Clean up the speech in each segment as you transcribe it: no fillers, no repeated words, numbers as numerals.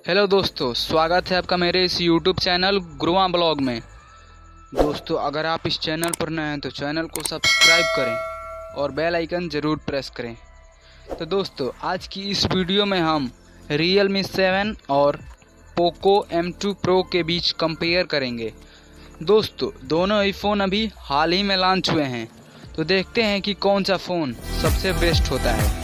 Hello दोस्तों, स्वागत है आपका मेरे इस YouTube चैनल गुरवान ब्लॉग में। दोस्तों, अगर आप इस चैनल पर नए हैं तो चैनल को सब्सक्राइब करें और बेल आइकन ज़रूर प्रेस करें। तो दोस्तों, आज की इस वीडियो में हम Realme 7 और Poco M2 Pro के बीच कंपेयर करेंगे। दोस्तों, दोनों ही फ़ोन अभी हाल ही में लॉन्च हुए हैं, तो देखते हैं कि कौन सा फ़ोन सबसे बेस्ट होता है।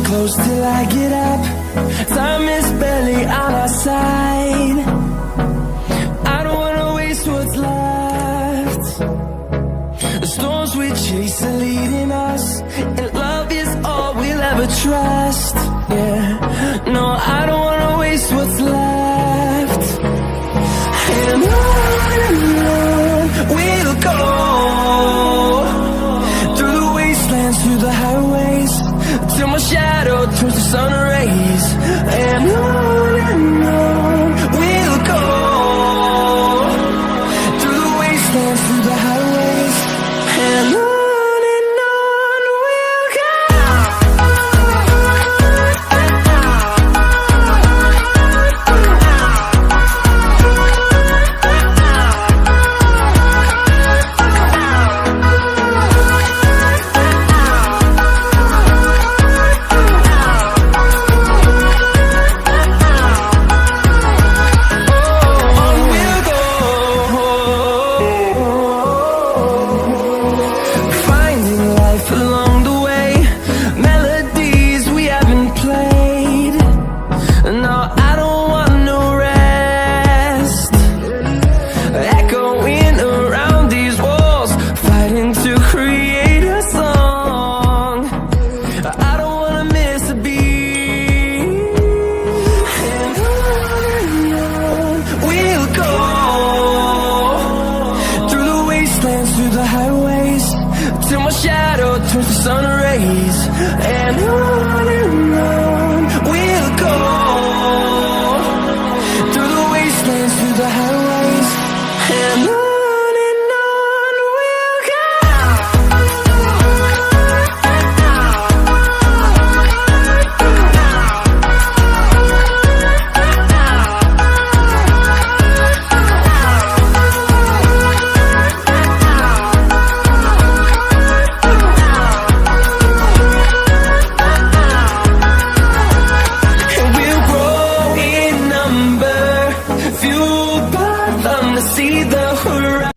Close till I get up. Time is barely on our side. I don't wanna waste what's left. The storms we chase are leading us, and love is all we'll ever trust. Yeah, no, I don't wanna waste what's left. And on we'll go, through the wastelands, through the highways, till my shadow turns to sun rays. And on we'll go, through the wastelands, through the highways, and on we'll go. Through the highways, till my shadow turns to sun rays. And on we'll go, through the wastelands, through the highways, and on we'll go. Fueled by them to see the horizon.